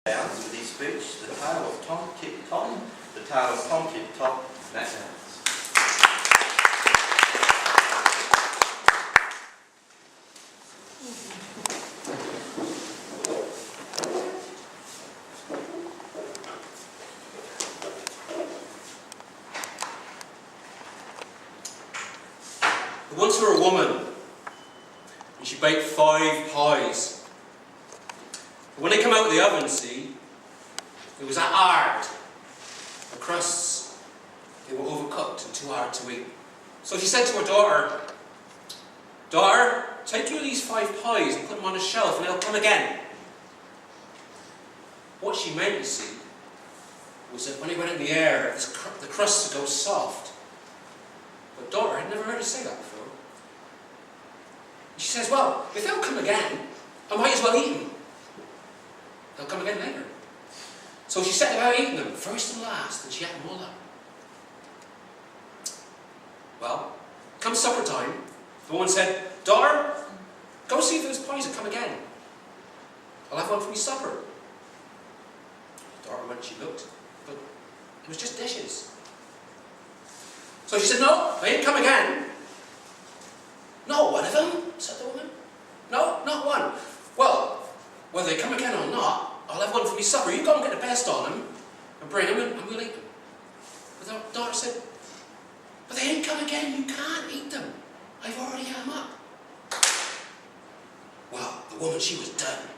Downs with his speech, the tale of Tom Tip Top, the tale of Tom Tip Top, Matt Downs. There once were a woman, and she baked 5 pies. But when they come out of the oven, see, it was that hard. The crusts, they were overcooked and too hard to eat. So she said to her daughter, "Daughter, take you these 5 pies and put them on a shelf and they'll come again." What she meant, you see, was that when they went in the air, the crusts would go soft. But daughter had never heard her say that before. She says, "Well, if they'll come again, I might as well eat them. They'll come again later." So she set about eating them, first and last, and she ate them all up. Well, come supper time, the woman said, "Daughter, go see if those pies will come again. I'll have one for me supper." The daughter went and she looked, but it was just dishes. So she said, "No, they ain't come again." "Not one of them?" said the woman. "No, not one." "Well, whether they come again or not, I'll have one for me supper. You go and get the best on them and bring them and we'll eat them." But the daughter said, "But they ain't come again. You can't eat them. I've already had them up." Well, the woman, she was done.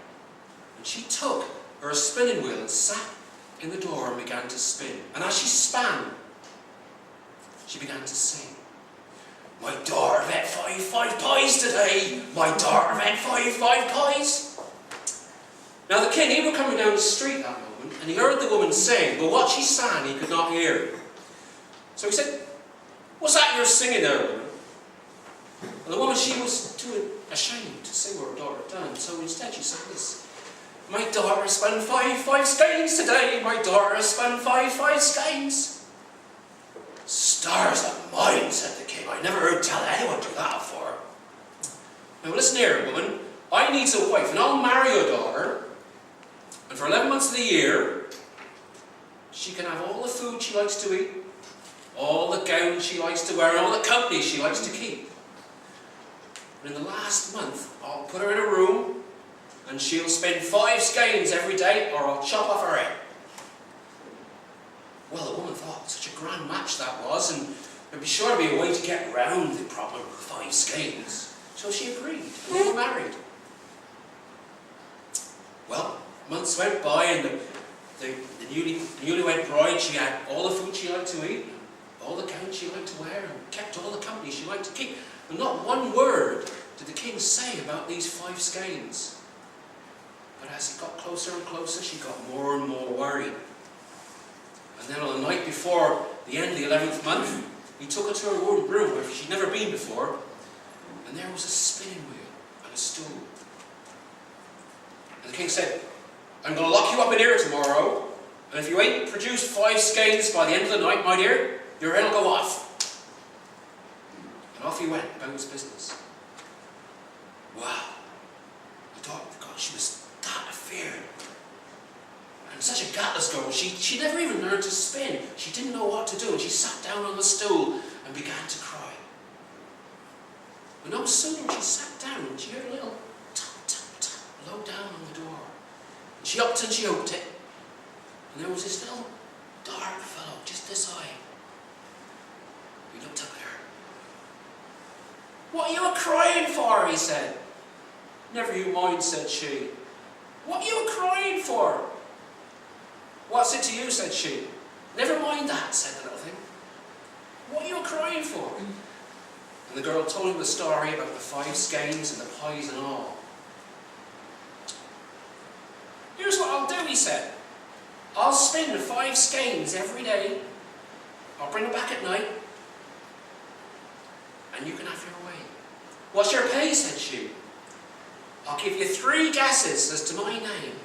And she took her spinning wheel and sat in the door and began to spin. And as she span, she began to sing. "My daughter have had five pies today. My daughter have had five pies." Now the king, he was coming down the street that moment, and he heard the woman sing, but what she sang he could not hear. So he said, "What's that you're singing there, woman?" And the woman, she was too ashamed to say what her daughter had done, so instead she sang this. "My daughter has spun five skeins today. My daughter has spun five skeins." "Stars of mine," said the king. "I never heard tell anyone do that before. Now listen here, woman. I need a wife, and I'll marry your daughter. And for 11 months of the year, she can have all the food she likes to eat, all the gowns she likes to wear, and all the company she likes to keep. And in the last month, I'll put her in a room, and she'll spin 5 skeins every day, or I'll chop off her head." Well, the woman thought such a grand match that was, and there'd be sure to be a way to get round the problem of 5 skeins. So she agreed, and they were married. Well, months went by, and the newlywed bride, she had all the food she liked to eat, all the gowns she liked to wear, and kept all the company she liked to keep. And not one word did the king say about these 5 skeins. But as it got closer and closer, she got more and more worried. And then on the night before the end of the 11th month, he took her to her room where she'd never been before, and there was a spinning wheel and a stool. And the king said, "I'm going to lock you up in here tomorrow, and if you ain't produced 5 skeins by the end of the night, my dear, your head will go off." And off he went about his business. Wow. I thought, God, she was that afeard. And such a gatless girl. She never even learned to spin. She didn't know what to do, and she sat down on the stool and began to cry. But no sooner she sat down, she heard a little tap, tap, tap, low down on the door. And she upped and she opened it, and there was this little dark fellow, just this high. He looked up at her. "What are you a-crying for?" he said. "Never you mind," said she. "What are you a-crying for?" "What's it to you?" said she. "Never mind that," said the little thing. "What are you a-crying for?" And the girl told him the story about the 5 skeins and the pies and all. "Here's what I'll do," he said. "I'll spin the 5 skeins every day. I'll bring them back at night, and you can have your way." "What's your pay?" said she. "I'll give you 3 guesses as to my name.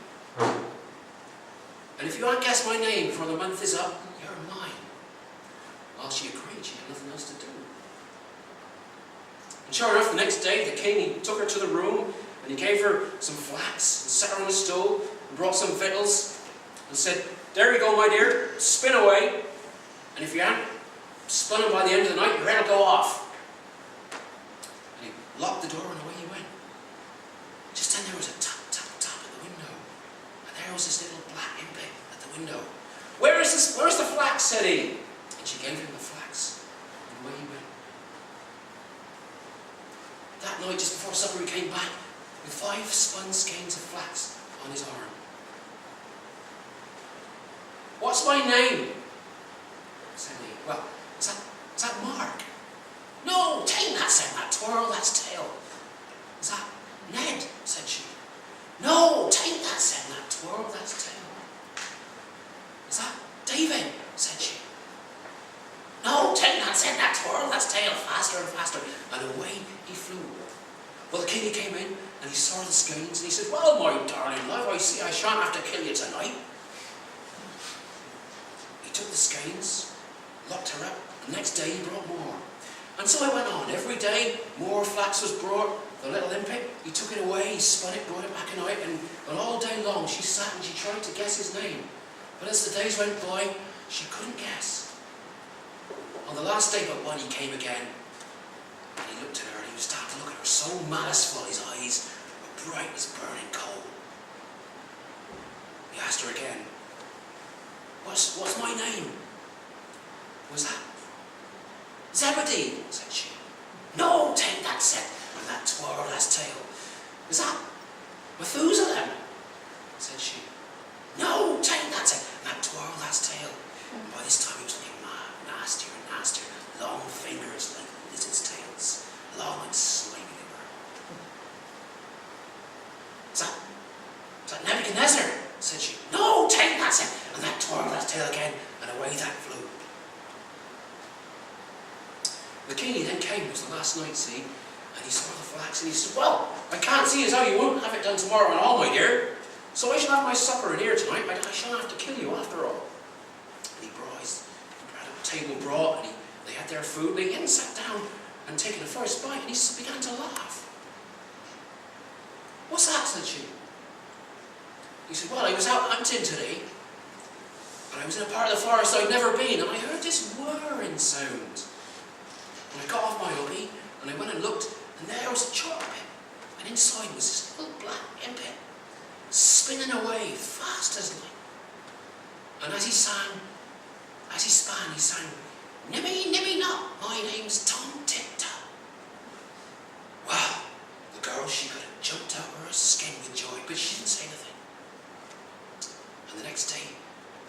And if you can't guess my name before the month is up, you're mine." Well, she agreed. She had nothing else to do. And sure enough, the next day, the king, he took her to the room, and he gave her some flax, and set her on a stool, and brought some victuals and said, "There you go, my dear, spin away, and if you haven't spun them by the end of the night, your head will go off." And he locked the door and away he went. Just then there was a tap, tap, tap at the window, and there was this little black imp at the window. Where's the flax?" said he. And she gave him the flax, and away he went. That night, just before supper, he came back with 5 spun skeins of flax on his arm. "What's my name?" said he. "Well, is that Mark?" "No, tain't that," said that twirl, "that's tail." "Is that Ned?" said she. "No, tain't that," said that twirl, "that's tail." "Is that David?" said she. "No, tain't that," said that twirl, "that's tail," faster and faster, and away he flew. Well, the king, he came in, and he saw the skeins, and he said, "Well, my darling love, I see I shan't have to kill you tonight." He took the skeins, locked her up, and the next day he brought more. And so it went on. Every day, more flax was brought. The little impet, he took it away, he spun it, brought it back at night, and all day long she sat and she tried to guess his name. But as the days went by, she couldn't guess. On the last day but one, he came again, and he looked at her, and he was starting to look at her so masterful, his eyes were bright as burning coal. He asked her again, What's my name?" "Was that Zebedee?" said she. "No, tain't that," said, and that twirl, "that's tail." "Is that Methuselah?" said she. "No, tain't that," said, and that twirl, "that's tail." And by this time he was looking mad, nastier and nastier, long fingers like lizards' tails, long and slimy they were. Is that Nebuchadnezzar?" said she. "No, tain't that," said, and that twirl, "that's tail" again, and away that flew. The king, he then came, it was the last night, see, and he saw the flax, and he said, "Well, I can't see as how you won't have it done tomorrow and all, my dear, so I shall have my supper in here tonight. I shan't have to kill you after all." And he brought a table brought, and they had their food, and he then sat down and taken the first bite, and he began to laugh. "What's that?" said she. He said, "Well, I was out hunting today, and I was in a part of the forest I'd never been, and I heard this whirring sound. And I got off my hubby, and I went and looked, and there was a chalk pit, and inside was this little black impet, spinning away fast as light. And as he span, he sang, 'Nimmy, nimmy not, my name's Tom Tip-Top.' Well, the girl, she could have jumped out of her skin with joy, but she didn't say anything. And the next day,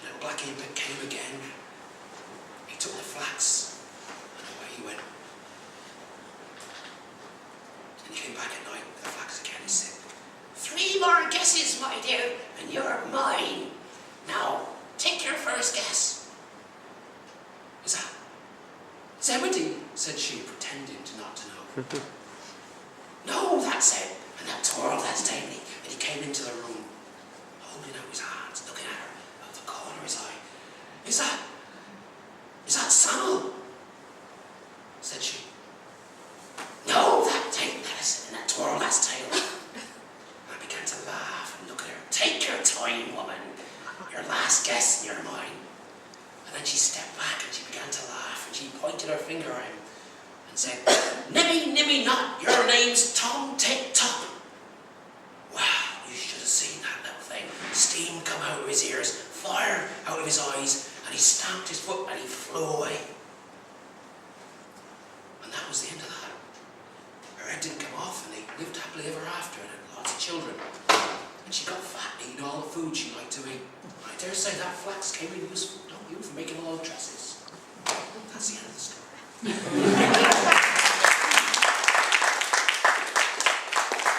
the little black impet came again. He took the flax, and away he went. And he came back at night with the flax again. He said, 3 more guesses, my dear, and you're mine. Now, take your first guess." "Is that Zebedee?" said she, pretending not to know. "No, that's it." And that twirl, "that's tiny." And he came into the room, holding out his hands, looking at her out of the corner of his eye. Is that Samuel?" said she. "No, that tain't that," and that twirl, "that's tail." And I began to laugh and look at her. "Take your time, woman. Your last guess and you're mine." And then she stepped back and she began to laugh, and she pointed her finger at him and said, "Nimmy, nimmy not, your name's Tom Tip-Top." Wow, you should have seen that little thing. Steam come out of his ears, fire out of his eyes, and he stamped his foot and he flew away. And that was the end of that. Her head didn't come off, and they lived happily ever after and had lots of children. And she got fat eating all the food she liked to eat. I dare say that flax came in useful, don't you, for making all the dresses. That's the end of the story.